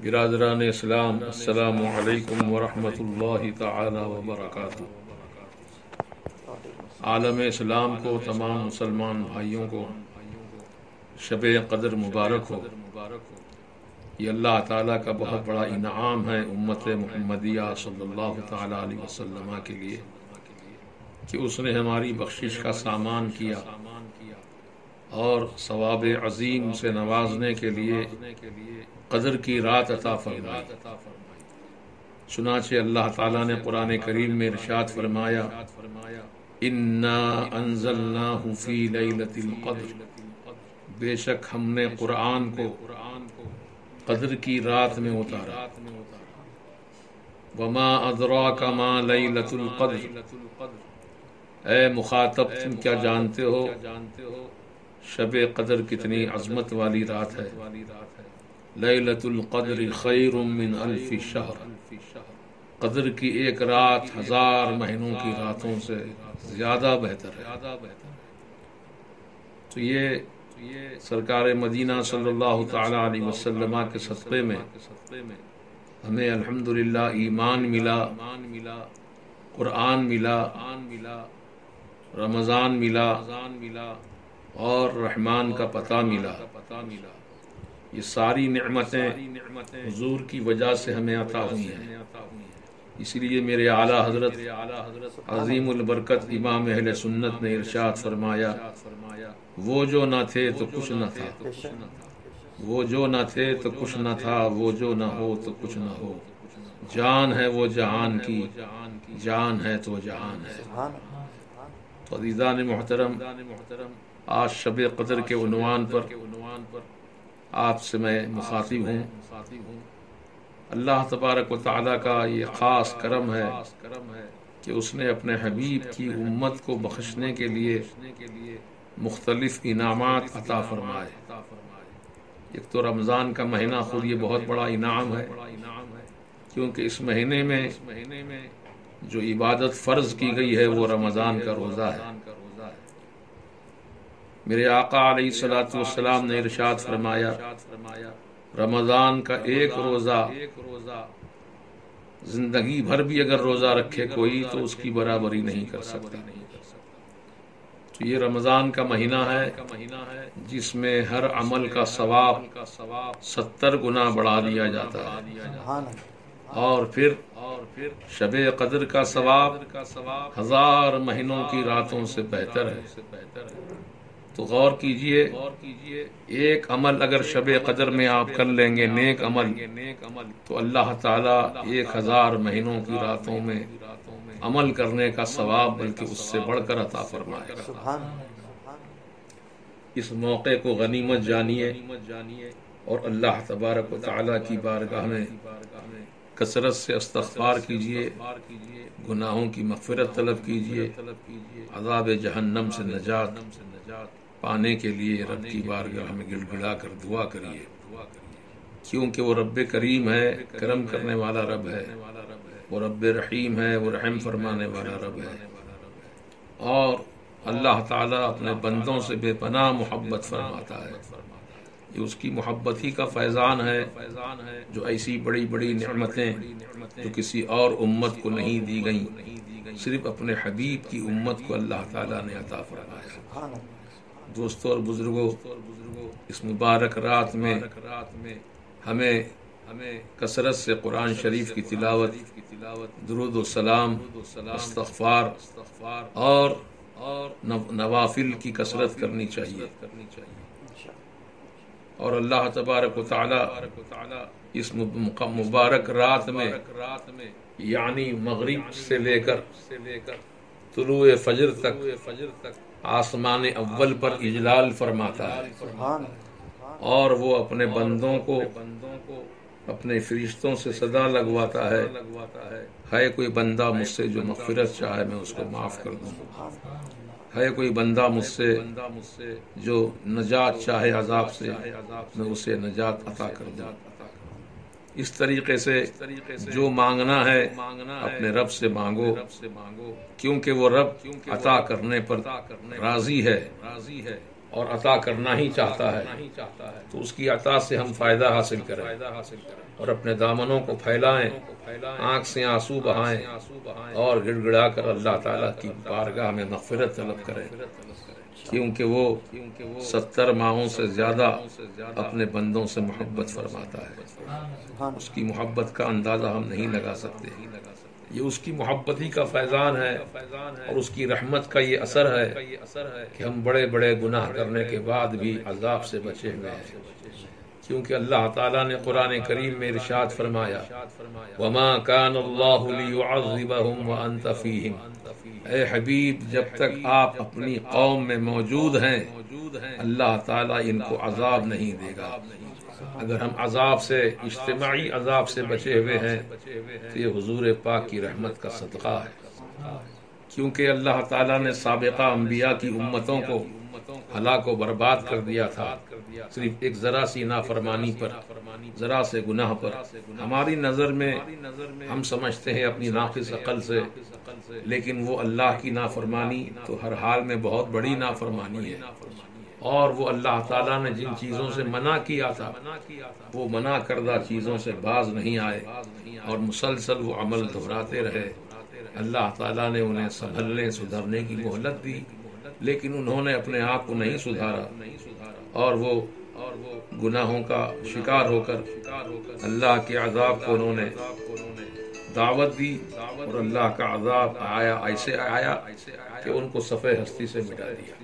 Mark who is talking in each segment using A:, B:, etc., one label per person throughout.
A: برادران اسلام، السلام علیکم ورحمۃ اللہ تعالی وبرکاتہ۔ عالم اسلام کو، تمام مسلمان بھائیوں کو شب قدر مبارک ہو۔ یہ اللہ تعالیٰ کا بہت بڑا انعام ہے امت محمدیہ صلی اللہ تعالی علیہ وسلم کے لیے کہ اس نے ہماری بخشش کا سامان کیا اور ثواب عظیم سے نوازنے کے لیے قدر کی رات عطا فرمائی۔ چنانچہ اللہ تعالیٰ نے قرآن کریم میں ارشاد فرمایا، انا انزلناہ فی لیلۃ القدر، بے شک ہم نے قرآن کو قدر کی رات میں اتارا۔ وما ادراک ما لیلۃ القدر، اے مخاطب تم کیا جانتے ہو شب قدر کتنی عظمت والی رات ہے؟ لیلۃ القدر خیر من الف شہر، قدر کی ایک رات 1000 مہینوں کی راتوں سے زیادہ بہتر ہے۔ تو یہ سرکار مدینہ صلی اللہ تعالی علیہ وسلم کے صدقے میں ہمیں الحمدللہ ایمان ملا، قرآن ملا، رمضان ملا اور رحمان کا پتہ ملا۔ یہ ساری نعمتیں حضور کی وجہ سے ہمیں عطا ہوئی ہیں۔ اس لیے میرے اعلیٰ حضرت عظیم البرکت امام اہل سنت نے ارشاد فرمایا، وہ جو نہ تھے تو کچھ نہ تھا، وہ جو نہ تھے تو کچھ نہ تھا، وہ جو نہ ہو تو کچھ نہ ہو، جان ہے وہ جہان کی، جان ہے تو جہان ہے۔ تو عزیزان محترم، آج شب قدر کے عنوان پر آپ سے میں مخاطب ہوں۔ اللہ تبارک و تعالیٰ کا یہ خاص کرم ہے کہ اس نے اپنے حبیب کی امت کو بخشنے کے لیے مختلف انعامات عطا فرمائے۔ ایک تو رمضان کا مہینہ خود یہ بہت بڑا انعام ہے، کیونکہ اس مہینے میں جو عبادت فرض کی گئی ہے وہ رمضان کا روزہ ہے۔ میرے آقا علیہ الصلوۃ والسلام نے ارشاد فرمایا، رمضان کا ایک روزہ زندگی بھر بھی اگر روزہ رکھے کوئی تو اس کی برابری نہیں کر سکتا۔ تو یہ رمضان کا مہینہ ہے جس میں ہر عمل کا ثواب 70 گنا بڑھا دیا جاتا ہے، اور پھر شب قدر کا ثواب 1000 مہینوں کی راتوں سے بہتر ہے۔ تو غور کیجئے، ایک عمل اگر شب قدر میں آپ کر لیں گے نیک عمل، تو اللہ تعالیٰ 1000 مہینوں کی راتوں میں عمل کرنے کا ثواب بلکہ اس سے بڑھ کر عطا فرمائے گا۔ اس موقع کو غنیمت جانیے اور اللہ تبارک و تعالیٰ کی بارگاہ میں کثرت سے استغفار کیجئے، گناہوں کی مغفرت طلب کیجئے، عذاب جہنم سے نجات پانے کے لیے رب کی بارگاہ میں گڑ گڑا کر دعا کریے، کیونکہ وہ رب کریم ہے، کرم کرنے والا رب ہے، وہ رب رحیم ہے، وہ رحم فرمانے والا رب ہے، اور اللہ تعالیٰ اپنے بندوں سے بے پناہ محبت فرماتا ہے۔ یہ اس کی محبت ہی کا فیضان ہے جو ایسی بڑی بڑی نعمتیں جو کسی اور امت کو نہیں دی گئیں، صرف اپنے حبیب کی امت کو اللہ تعالیٰ نے عطا فرمایا۔ دوستوں اور بزرگوں، اس مبارک رات میں ہمیں کثرت سے قرآن شریف کی تلاوت، درود و سلام، استغفار اور نوافل کی کثرت کرنی چاہیے، اور اللہ تبارک و تعالی اس مبارک رات میں یعنی مغرب سے لے کر طلوع فجر تک آسمان اول پر اجلال فرماتا ہے، اور وہ اپنے بندوں کو اپنے فرشتوں سے صدا لگواتا ہے کوئی بندہ مجھ سے جو مغفرت چاہے میں اس کو معاف کر دوں، ہے کوئی بندہ مجھ سے جو نجات چاہے عذاب سے میں اسے نجات عطا کر دوں۔ اس طریقے سے جو مانگنا ہے اپنے رب سے مانگو، کیونکہ وہ رب عطا کرنے پر راضی ہے اور عطا کرنا ہی چاہتا ہے تو اس کی عطا سے ہم فائدہ حاصل کریں اور اپنے دامنوں کو پھیلائیں، آنکھ سے آنسو بہائیں اور گڑ گڑا کر اللہ تعالیٰ کی بارگاہ میں مغفرت طلب کریں، کیونکہ وہ 70 ماہوں سے زیادہ اپنے بندوں سے محبت فرماتا ہے۔ اس کی محبت کا اندازہ ہم نہیں لگا سکتے، یہ اس کی محبت ہی کا فیضان ہے اور اس کی رحمت کا یہ اثر ہے کہ ہم بڑے بڑے گناہ کرنے کے بعد بھی عذاب سے بچے ہوئے ہیں، کیونکہ اللہ تعالیٰ نے قرآن کریم میں ارشاد فرمایا وَمَا كَانَ اللَّهُ لِيُعَذِّبَهُمْ وَأَنْتَ فِيهِمْ، اے حبیب جب تک آپ اپنی قوم میں موجود ہیں اللہ تعالیٰ ان کو عذاب نہیں دے گا۔ اگر ہم عذاب سے، اجتماعی عذاب سے بچے ہوئے ہیں تو یہ حضور پاک کی رحمت کا صدقہ ہے، کیونکہ اللہ تعالیٰ نے سابقہ انبیاء کی امتوں کو ہلاک و برباد کر دیا تھا صرف ایک ذرا سی نافرمانی پر، ذرا سے گناہ پر۔ ہماری نظر میں ہم سمجھتے ہیں اپنی ناقص عقل سے، لیکن وہ اللہ کی نافرمانی تو ہر حال میں بہت بڑی نافرمانی ہے، اور وہ اللہ تعالیٰ نے جن چیزوں سے منع کیا تھا وہ منع کردہ چیزوں سے باز نہیں آئے اور مسلسل وہ عمل دہراتے رہے۔ اللہ تعالیٰ نے انہیں سنبھلنے سدھرنے کی مہلت دی، لیکن انہوں نے اپنے آپ کو نہیں سدھارا اور وہ گناہوں کا شکار ہو کر اللہ کے عذاب کو انہوں نے دعوت دی، اور اللہ کا عذاب ایسے آیا کہ ان کو صفحہ ہستی سے مٹا دیا۔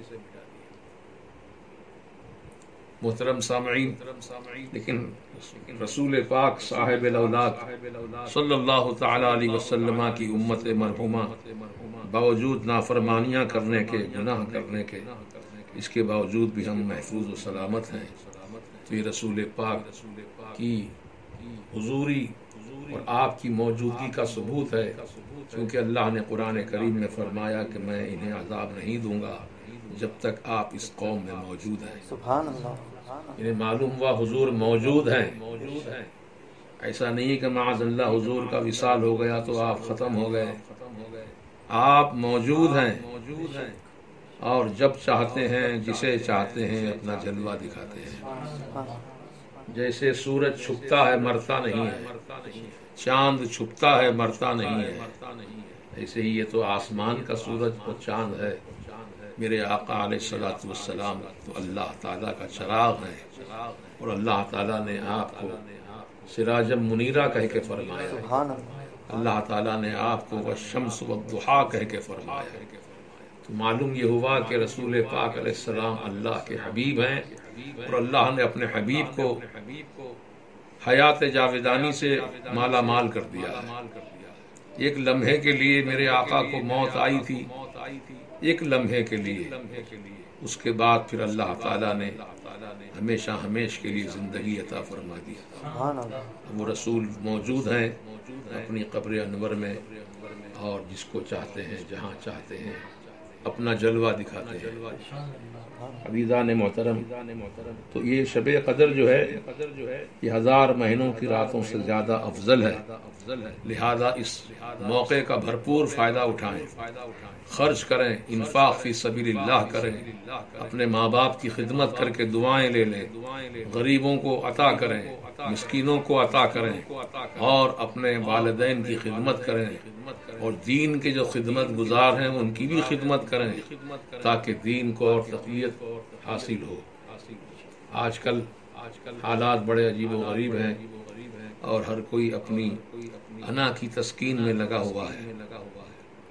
A: محترم سامعین، لیکن رسول پاک صاحب الاولاق صلی اللہ تعالی علیہ وسلم کی امت مرحومہ باوجود نافرمانیاں کرنے کے، گناہ کرنے کے، اس کے باوجود بھی ہم محفوظ و سلامت ہیں، تو یہ رسول پاک کی حضوری اور آپ کی موجودگی کا ثبوت ہے، کیونکہ اللہ نے قرآن کریم میں فرمایا کہ میں انہیں عذاب نہیں دوں گا جب تک آپ اس قوم میں موجود ہیں۔
B: سبحان اللہ۔
A: انہیں معلوم ہوا حضور موجود ہیں، ایسا نہیں کہ معاذ اللہ حضور کا وصال ہو گیا تو آپ ختم ہو گئے، آپ موجود ہیں اور جب چاہتے ہیں جسے چاہتے ہیں اپنا جلوہ دکھاتے ہیں۔ جیسے سورج چھپتا ہے مرتا نہیں ہے، چاند چھپتا ہے مرتا نہیں ہے، ایسے ہی یہ تو آسمان کا سورج اور چاند ہے، میرے آقا علیہ الصلوۃ والسلام تو اللہ تعالیٰ کا چراغ ہے، اور اللہ تعالیٰ نے آپ کو سراج منیرہ کہہ کے فرمایا، اللہ تعالیٰ نے آپ کو والشمس والضحیٰ کہہ کے فرمایا، تو معلوم یہ ہوا کہ رسول پاک علیہ السلام اللہ کے حبیب ہیں، اور اللہ نے اپنے حبیب کو حیات جاویدانی سے مالا مال کر دیا ہے۔ ایک لمحے کے لیے میرے آقا کو موت آئی تھی، ایک لمحے کے لیے، اس کے بعد پھر اللہ تعالیٰ نے ہمیشہ ہمیش کے لیے زندگی عطا فرما دی۔ وہ رسول موجود ہیں اپنی قبر انور میں، اور جس کو چاہتے ہیں جہاں چاہتے ہیں اپنا جلوہ دکھاتے ہیں۔ عزیزان محترم، تو یہ شب قدر جو ہے یہ 1000 مہینوں کی راتوں سے زیادہ افضل ہے، لہذا اس موقع کا بھرپور فائدہ اٹھائیں، خرچ کریں، انفاق فی سبیل اللہ کریں، اپنے ماں باپ کی خدمت کر کے دعائیں لے لیں، غریبوں کو عطا کریں، مسکینوں کو عطا کریں، اور اپنے والدین کی خدمت کریں، اور دین کے جو خدمت گزار ہیں ان کی بھی خدمت کریں تاکہ دین کو اور تقویت حاصل ہو۔ آج کل حالات بڑے عجیب و غریب ہیں اور ہر کوئی اپنی انا کی تسکین میں لگا ہوا ہے،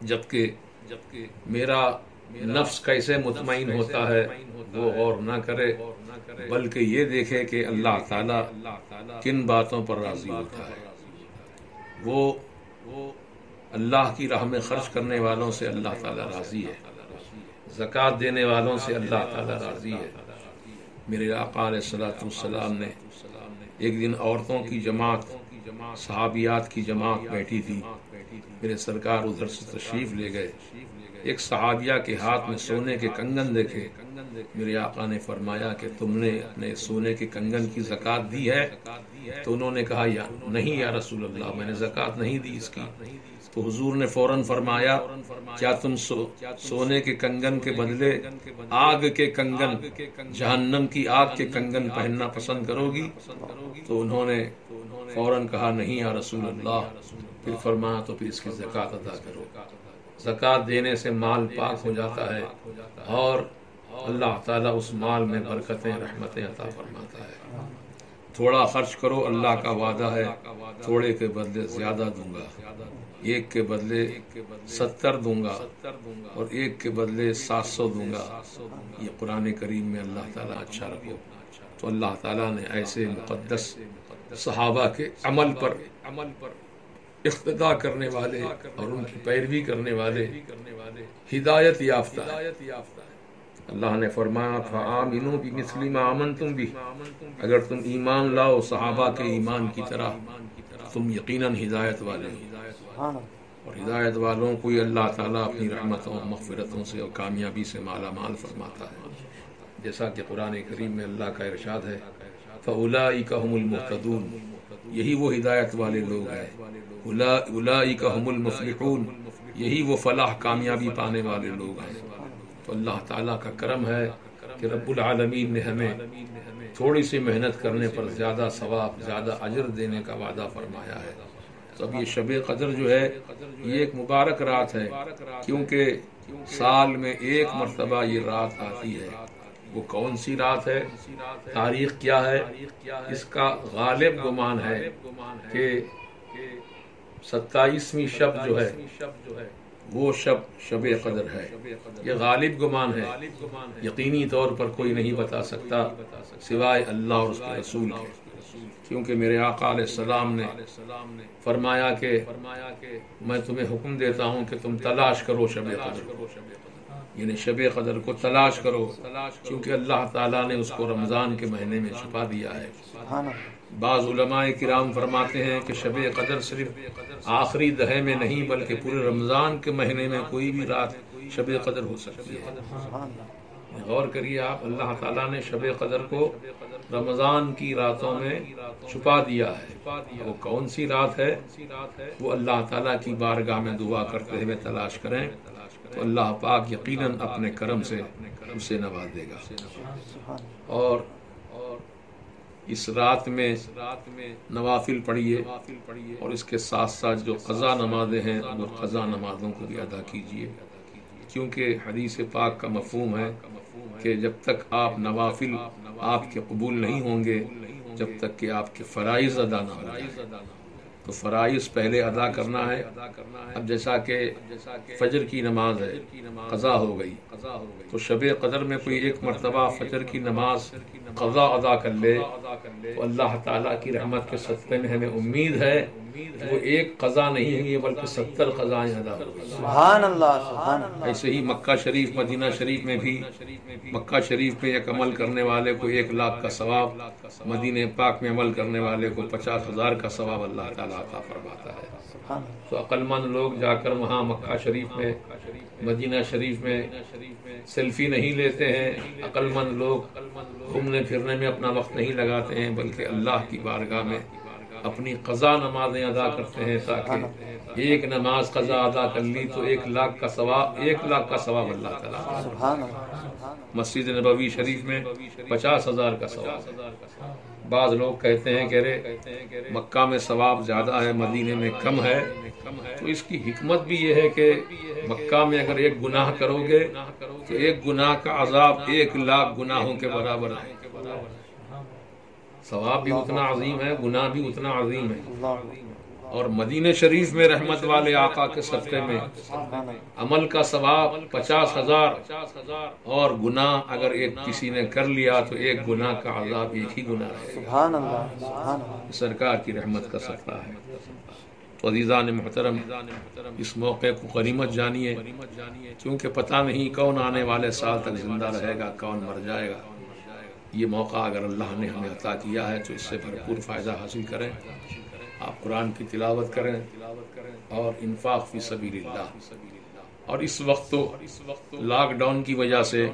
A: جبکہ میرا نفس کیسے مطمئن ہوتا ہے وہ غور نہ کرے، بلکہ یہ دیکھے کہ اللہ تعالیٰ کن باتوں پر راضی ہوتا ہے۔ وہ اللہ کی راہ میں خرچ کرنے والوں سے اللہ تعالیٰ راضی ہے، زکوٰۃ دینے والوں سے اللہ تعالیٰ راضی ہے۔ میرے آقا علیہ الصلوۃ والسلام نے ایک دن عورتوں کی جماعت، صحابیات کی جماعت بیٹھی تھی، میرے سرکار ادھر سے تشریف لے گئے، ایک صحابیہ کے ہاتھ میں سونے کے کنگن دیکھے، میرے آقا نے فرمایا کہ تم نے اپنے سونے کے کنگن کی زکوٰۃ دی ہے؟ تو انہوں نے کہا یا نہیں یا رسول اللہ، میں نے زکوٰۃ نہیں دی اس کی۔ تو حضور نے فوراً فرمایا کیا تم سونے کے کنگن کے بدلے آگ کے کنگن، جہنم کی آگ کے کنگن پہننا پسند کرو گی؟ تو انہوں نے فوراً کہا نہیں یا رسول اللہ۔ پھر فرمایا تو پھر اس کی زکوٰۃ ادا کرو۔ زکوٰۃ دینے سے مال پاک ہو جاتا ہے اور اللہ تعالیٰ اس مال میں برکتیں رحمتیں عطا فرماتا ہے۔ تھوڑا خرچ کرو، اللہ کا وعدہ ہے تھوڑے کے بدلے زیادہ دوں گا، ایک کے بدلے 70 دوں گا اور ایک کے بدلے 700 دوں گا۔ یہ قرآن کریم میں اللہ تعالیٰ اچھا رکھو۔ تو اللہ تعالیٰ نے ایسے مقدس صحابہ کے عمل پر اقتداء کرنے والے اور ان کی پیروی کرنے والے ہدایت یافتہ، اللہ نے فرمایا فآمنوا بمثل ما آمنتم بہ، اگر تم ایمان لاؤ صحابہ کے ایمان کی طرح تم یقیناً ہدایت والے ہو، اور ہدایت والوں کو اللہ تعالیٰ اپنی رحمتوں مغفرتوں سے اور کامیابی سے مالا مال فرماتا ہے۔ جیسا کہ قرآن کریم میں اللہ کا ارشاد ہے فَأُولَئِكَ هُمُ الْمُهْتَدُونَ، یہی وہ ہدایت والے لوگ ہیں، أُولَئِكَ هُمُ الْمُفْلِحُونَ، یہی وہ فلاح کامیابی پانے والے لوگ ہیں۔ تو اللہ تعالیٰ کا کرم ہے کہ رب العالمین نے ہمیں تھوڑی سی محنت کرنے پر زیادہ ثواب زیادہ اجر دینے کا وعدہ فرمایا ہے۔ تو اب یہ شب قدر جو ہے یہ ایک مبارک رات ہے، کیونکہ سال میں ایک مرتبہ یہ رات آتی ہے۔ وہ کون سی رات ہے، تاریخ کیا ہے، اس کا غالب گمان ہے کہ 27ویں شب جو ہے وہ شب قدر ہے۔ یہ غالب گمان ہے، یقینی طور پر کوئی نہیں بتا سکتا سوائے اللہ اور اس کے رسول کے، کیونکہ میرے آقا علیہ السلام نے فرمایا کہ میں تمہیں حکم دیتا ہوں کہ تم تلاش کرو شب قدر کو، یعنی شب قدر کو تلاش کرو، کیونکہ اللہ تعالیٰ نے اس کو رمضان کے مہینے میں چھپا دیا ہے۔ بعض علماء کرام فرماتے ہیں کہ شب قدر صرف آخری دہے میں نہیں بلکہ پورے رمضان کے مہینے میں کوئی بھی رات شب قدر ہو سکتی ہے۔ غور کریے آپ، اللہ تعالیٰ نے شب قدر کو رمضان کی راتوں میں چھپا دیا ہے۔ وہ کون سی رات ہے، وہ اللہ تعالیٰ کی بارگاہ میں دعا کرتے ہوئے تلاش کریں تو اللہ پاک یقیناً اپنے کرم سے اسے نواز دے گا۔ اور اس رات میں نوافل پڑھیے اور اس کے ساتھ ساتھ جو قضا نمازیں ہیں وہ قضا نمازوں کو بھی ادا کیجیے، کیونکہ حدیث پاک کا مفہوم ہے کہ جب تک آپ نوافل آپ کے قبول نہیں ہوں گے جب تک کہ آپ کے فرائض ادا نہ ہو جائیں۔ تو فرائض پہلے ادا کرنا ہے۔ اب جیسا کہ فجر کی نماز ہے قضا ہو گئی، تو شب قدر میں کوئی ایک مرتبہ فجر کی نماز قضا ادا کر لے تو اللہ تعالیٰ کی رحمت کے صدقے میں ہمیں امید ہے وہ ایک قضا نہیں ہوئی بلکہ 70 قضائیں ادا ہو گئی۔
B: سبحان اللہ، سبحان اللہ۔
A: ایسے ہی مکہ شریف مدینہ شریف میں بھی مکہ شریف میں ایک عمل کرنے والے کو 1 لاکھ کا ثواب، مدینہ پاک میں عمل کرنے والے کو 50,000 کا ثواب اللہ تعالیٰ عطا فرماتا ہے۔ تو عقل مند لوگ جا کر وہاں مکہ شریف میں مدینہ شریف میں سیلفی نہیں لیتے ہیں، عقل مند لوگ گھومنے پھرنے میں اپنا وقت نہیں لگاتے ہیں بلکہ اللہ کی بارگاہ میں اپنی قضا نمازیں ادا کرتے ہیں، تاکہ ایک نماز قضا ادا کر لی تو 1 لاکھ کا ثواب، 1 لاکھ کا ثواب اللہ تعالیٰ۔ مسجد نبوی شریف میں 50,000 کا ثواب۔ بعض لوگ کہتے ہیں کہ مکہ میں ثواب زیادہ ہے مدینے میں کم ہے، تو اس کی حکمت بھی یہ ہے کہ مکہ میں اگر ایک گناہ کرو گے تو ایک گناہ کا عذاب 1 لاکھ گناہوں کے برابر ہے۔ ثواب بھی اتنا عظیم ہے، گناہ بھی اتنا عظیم ہے۔ اور مدینہ شریف میں رحمت والے آقا کے صدقے میں عمل کا ثواب 50,000 اور گناہ اگر ایک کسی نے کر لیا تو 1 گناہ کا عذاب 1 ہی گناہ ہے۔
B: سبحان اللہ، سبحان اللہ۔
A: سرکار کی رحمت کا صدقہ ہے۔ تو عزیزان محترم، اس موقع کو غنیمت جانیے، کیونکہ پتہ نہیں کون آنے والے سال تک زندہ رہے گا، کون مر جائے گا۔ یہ موقع اگر اللہ نے ہمیں عطا کیا ہے تو اس سے بھرپور فائدہ حاصل کریں۔ آپ قرآن کی تلاوت کریں اور انفاق فی سبیل اللہ۔ اور اس وقت تو لاک ڈاؤن کی وجہ سے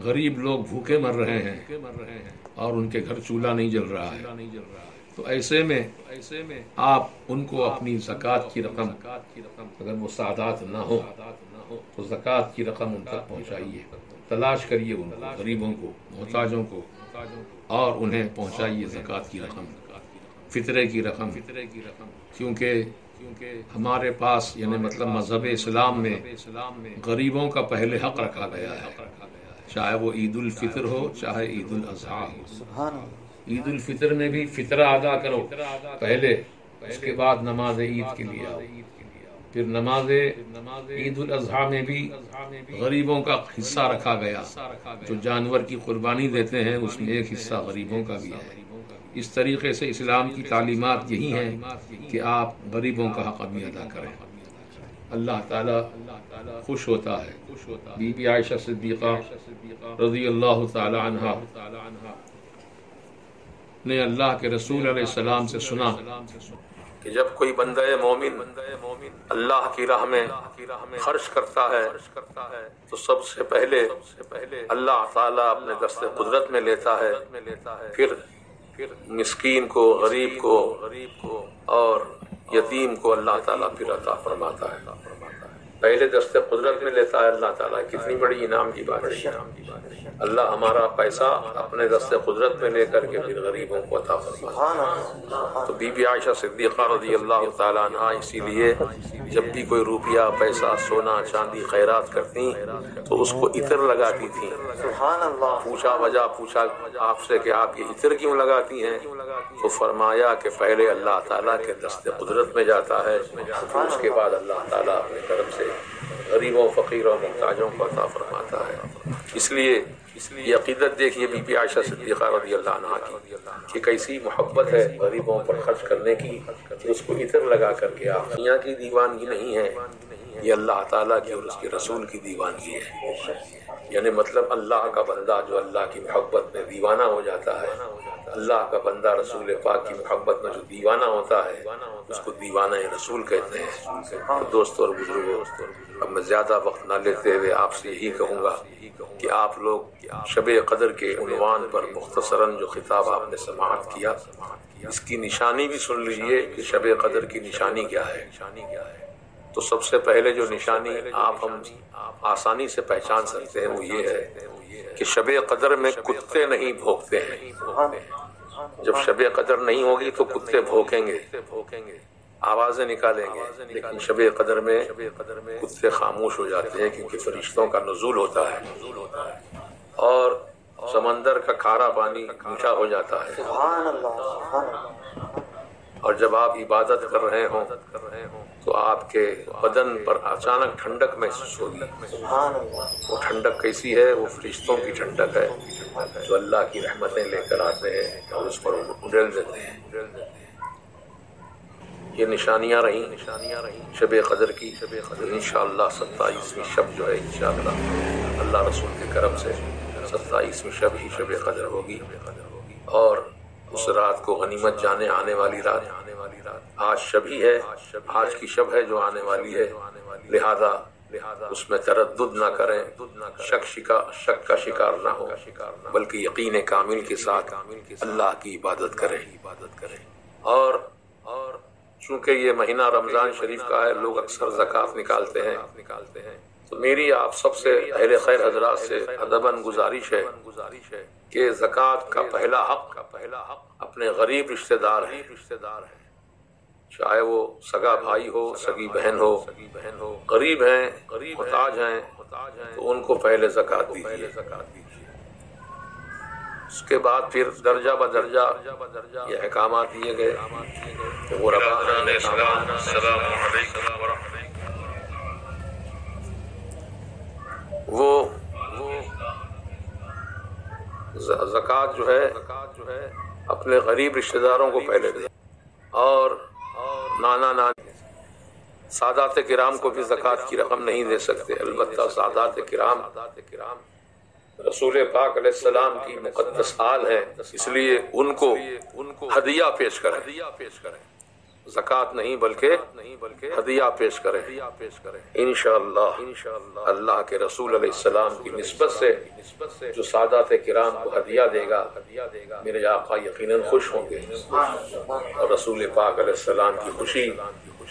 A: غریب لوگ بھوکے مر رہے ہیں اور ان کے گھر چولہا نہیں جل رہا ہے۔ تو ایسے میں آپ ان کو اپنی زکوٰۃ کی رقم، اگر وہ سعادات نہ ہو تو زکوٰۃ کی رقم ان تک پہنچائیے، تلاش کریے ان کو، غریبوں کو، محتاجوں کو، اور انہیں پہنچائیے زکوٰۃ کی رقم، فطرے کی رقم، کیونکہ ہمارے پاس یعنی مطلب مذہب اسلام میں غریبوں کا پہلے حق رکھا گیا ہے، چاہے وہ عید الفطر ہو چاہے عید الاضحیٰ ہو۔
B: سبحان اللہ۔
A: عید الفطر میں بھی فطرہ ادا کرو پہلے، اس کے بعد نماز عید کے لیے آؤ، پھر نماز عید الاضحیٰ میں بھی غریبوں کا حصہ رکھا گیا، جو جانور کی قربانی دیتے ہیں اس میں ایک حصہ غریبوں کا بھی ہے۔ اس طریقے سے اسلام کی تعلیمات یہی ہیں کہ آپ غریبوں کا حق بھی ادا کریں۔ اللہ تعالیٰ خوش ہوتا ہے۔ بی بی عائشہ صدیقہ رضی اللہ تعالی عنہا نے اللہ کے رسول علیہ السلام سے سنا کہ جب کوئی بندہ مومن اللہ کی راہ میں خرچ کرتا ہے تو سب سے پہلے اللہ تعالیٰ اپنے دست قدرت میں لیتا ہے، پھر مسکین کو، غریب کو اور یتیم کو اللہ تعالیٰ پھر عطا فرماتا ہے۔ پہلے دست قدرت میں لیتا ہے اللہ تعالیٰ، کتنی بڑی انعام کی بات ہے۔ اللہ ہمارا پیسہ اپنے دست قدرت میں لے کر کے پھر غریبوں کو عطا فرماتا ہے۔ تو بی بی عائشہ صدیقہ رضی اللہ تعالیٰ عنہا اسی لیے جب بھی کوئی روپیہ، پیسہ، سونا، چاندی خیرات کرتی تو اس کو عطر لگاتی تھیں۔
B: سبحان اللہ۔
A: پوچھا آپ سے کہ آپ یہ عطر کیوں لگاتی ہیں؟ تو فرمایا کہ پہلے اللہ تعالیٰ کے دست قدرت میں جاتا ہے، پھر اس کے بعد اللہ تعالیٰ اپنے کرم سے غریبوں، فقیروں، محتاجوں کو عطا فرماتا ہے۔ اس لیے یہ عقیدت دیکھیے بی بی عائشہ صدیقہ رضی اللہ عنہا کی کہ کیسی محبت ہے غریبوں پر خرچ کرنے کی، کہ اس کو عطر لگا کر کے آپ دنیا کی دیوانگی نہیں ہے، یہ اللہ تعالیٰ کی اور اس کے رسول کی دیوانگی ہے۔ یعنی مطلب اللہ کا بندہ جو اللہ کی محبت میں دیوانہ ہو جاتا ہے، اللہ کا بندہ رسول پاک کی محبت میں جو دیوانہ ہوتا ہے اس کو دیوانہ رسول کہتے ہیں۔ دوستو اور بزرگوں، اب میں زیادہ وقت نہ لیتے ہوئے آپ سے یہی کہوں گا کہ آپ لوگ شب قدر کے عنوان پر مختصراً جو خطاب آپ نے سماعت کیا، اس کی نشانی بھی سن لیجئے کہ شب قدر کی نشانی کیا ہے۔ تو سب سے پہلے جو نشانی ہم آسانی سے پہچان سکتے ہیں وہ یہ ہے کہ شب قدر میں کتے نہیں بھونکتے ہیں۔ جب شب قدر نہیں ہوگی تو کتے بھونکیں گے، آوازیں نکالیں گے، لیکن شب قدر میں کتے خاموش ہو جاتے ہیں کیونکہ فرشتوں کا نزول ہوتا ہے اور سمندر کا کھارا پانی میٹھا ہو جاتا ہے۔
B: سبحان اللہ۔ سبحان اللہ۔
A: اور جب آپ عبادت کر رہے ہوں تو آپ کے بدن پر اچانک ٹھنڈک محسوس ہوگی۔
B: سبحان اللہ۔
A: وہ ٹھنڈک کیسی ہے؟ وہ فرشتوں کی ٹھنڈک ہے جو اللہ کی رحمتیں لے کر آتے ہیں اور اس پر اڈل دیتے ہیں۔ یہ نشانیاں رہیں شب قدر کی۔ انشاءاللہ 27ویں شب جو ہے انشاءاللہ اللہ رسول کے کرم سے 27ویں شب ہی شب قدر ہوگی، اور اس رات کو غنیمت جانے آنے والی رات آج شب ہی ہے، آج کی شب ہے جو آنے والی ہے، لہذا اس میں تردد نہ کریں، شک کا شکار نہ ہو، بلکہ یقین کامل کے ساتھ اللہ کی عبادت کریں۔ اور چونکہ یہ مہینہ رمضان شریف کا ہے، لوگ اکثر زکوٰۃ نکالتے ہیں، تو میری آپ سب سے اہل خیر حضرات سے ادباً گزارش ہے کہ زکوٰۃ کا پہلا حق اپنے غریب رشتہ دار ہیں، چاہے وہ سگا بھائی ہو، سگی بہن ہو، غریب ہیں، محتاج ہیں، تو ان کو پہلے زکوٰۃ دیجیے۔ اس کے بعد پھر درجہ بدرجہ یہ احکامات دیے گئے کہ غرباء نے السلام علیکم وہ زکوٰۃ جو ہے اپنے غریب رشتہ داروں کو پہلے دے، اور نانا نانی سادات کرام کو بھی زکوٰۃ کی رقم نہیں دے سکتے، البتہ سادات کرام رسول پاک علیہ السلام کی مقدس آل ہیں، اس لیے ان کو ہدیہ پیش کریں، زکوٰۃ نہیں بلکہ ہدیہ پیش کریں انشاءاللہ اللہ کے رسول علیہ السلام کی نسبت سے جو سادات کرام کو ہدیہ دے گا میرے آقا یقیناً خوش ہوں گے، اور رسول پاک علیہ السلام کی خوشی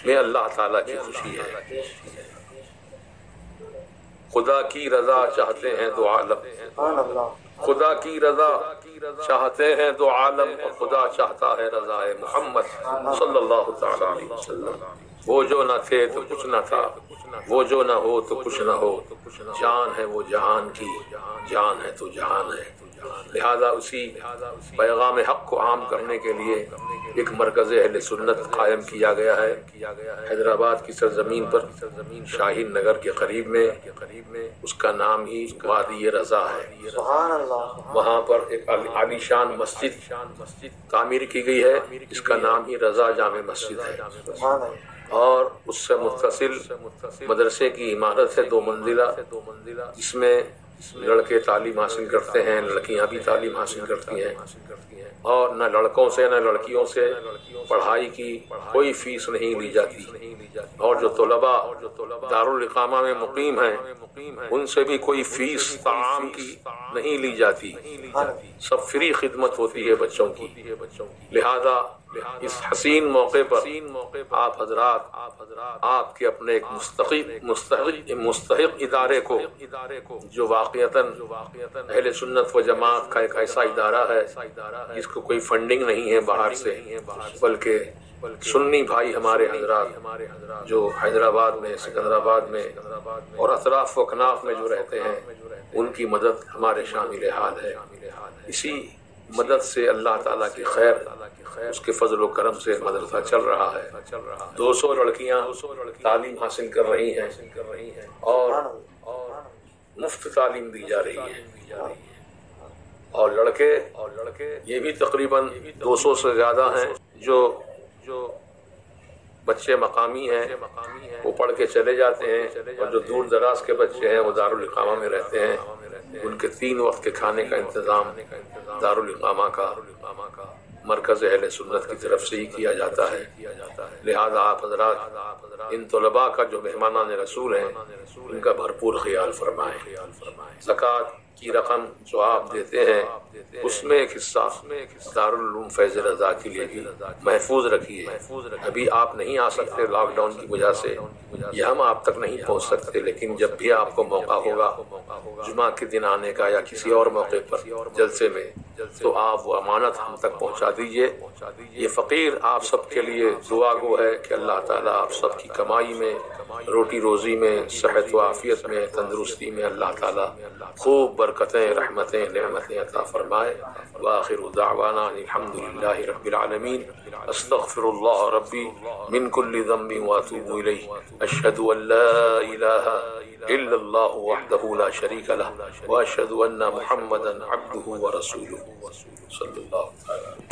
A: میں اللہ تعالیٰ کی خوشی ہے۔ خدا کی رضا چاہتے ہیں دو عالم،
B: سبحان اللہ،
A: خدا کی رضا چاہتے ہیں دو عالم، اور خدا چاہتا ہے رضا محمد صلی اللہ تعالی علیہ وسلم۔ وہ جو نہ تھے تو کچھ نہ تھا، وہ جو نہ ہو تو کچھ نہ ہو، جان ہے وہ جہان کی، جان ہے تو جہان ہے۔ لہذا اسی پیغام حق کو عام کرنے کے لیے ایک مرکز اہل سنت قائم کیا گیا ہے حیدرآباد کی سرزمین پر، شاہین نگر کے قریب میں، اس کا نام ہی وادی رضا ہے۔
B: سبحان اللہ،
A: وہاں پر ایک عالی شان مسجد تعمیر کی گئی ہے، اس کا نام ہی رضا جامع مسجد ہے،
B: سبحان اللہ،
A: اور اس سے متصل مدرسے کی عمارت ہے 2 منزلہ، جس میں لڑکے تعلیم حاصل کرتے ہیں، لڑکیاں بھی تعلیم حاصل کرتی ہیں، اور نہ لڑکوں سے نہ لڑکیوں سے پڑھائی کی کوئی فیس نہیں لی جاتی، اور جو طلباء دارالاقامہ میں مقیم ہیں ان سے بھی کوئی فیس طعام کی نہیں لی جاتی، سب فری خدمت ہوتی ہے بچوں کی۔ لہذا اس حسین موقع پر آپ حضرات آپ کے اپنے ایک مستحق ادارے کو، جو واقعتاً اہل سنت و جماعت کا ایک ایسا ادارہ ہے جس کو کوئی فنڈنگ نہیں ہے باہر سے، بلکہ سنی بھائی ہمارے حضرات جو حیدرآباد میں، سکندرآباد میں اور اطراف و اکناف میں جو رہتے ہیں، ان کی مدد ہمارے شامل حال ہے۔ اسی مدد سے اللہ تعالیٰ کی خیر، اس کے فضل و کرم سے مدرسہ چل رہا ہے۔ 200 لڑکیاں تعلیم حاصل کر رہی ہیں اور مفت تعلیم دی جا رہی ہے، اور لڑکے یہ بھی تقریباً 200 سے زیادہ ہیں جو بچے مقامی ہیں، وہ پڑھ کے چلے جاتے ہیں، اور جو دور دراز کے بچے ہیں وہ دارالاقامہ میں رہتے ہیں، ان کے 3 وقت کے کھانے کا انتظام دارالاقامہ کا مرکز اہل سنت کی طرف سے ہی کیا جاتا ہے۔ لہذا آپ حضرات ان طلباء کا جو مہمانان رسول ہیں ان کا بھرپور خیال فرمائیں۔ زکوٰۃ کی رقم جو آپ دیتے ہیں اس میں ایک حصہ دارالعلوم فیض رضا کے لیے بھی محفوظ رکھیے۔ ابھی آپ نہیں آ سکتے لاک ڈاؤن کی وجہ سے، یا ہم آپ تک نہیں پہنچ سکتے، لیکن جب بھی آپ کو موقع ہوگا جمعہ کے دن آنے کا یا کسی اور موقع پر جلسے میں، تو آپ وہ امانت ہم تک پہنچا دیجئے۔ یہ فقیر آپ سب کے لیے دعا گو ہے کہ اللہ تعالیٰ آپ سب کی کمائی میں، روٹی روزی میں، صحت و عافیت میں، تندرستی میں اللہ تعالیٰ خوب برکتیں، رحمتیں، نعمتیں عطا فرمائے۔ وآخر دعوانا الحمدللہ رب العالمین۔ استغفر اللہ ربی من کل ذنب واتوب الیہ۔ اشہد ان لا الہ الا اللہ وحدہ لا شریک لہ، واشہد ان محمدا عبدہ ورسولہ، صلی اللہ علیہ وسلم۔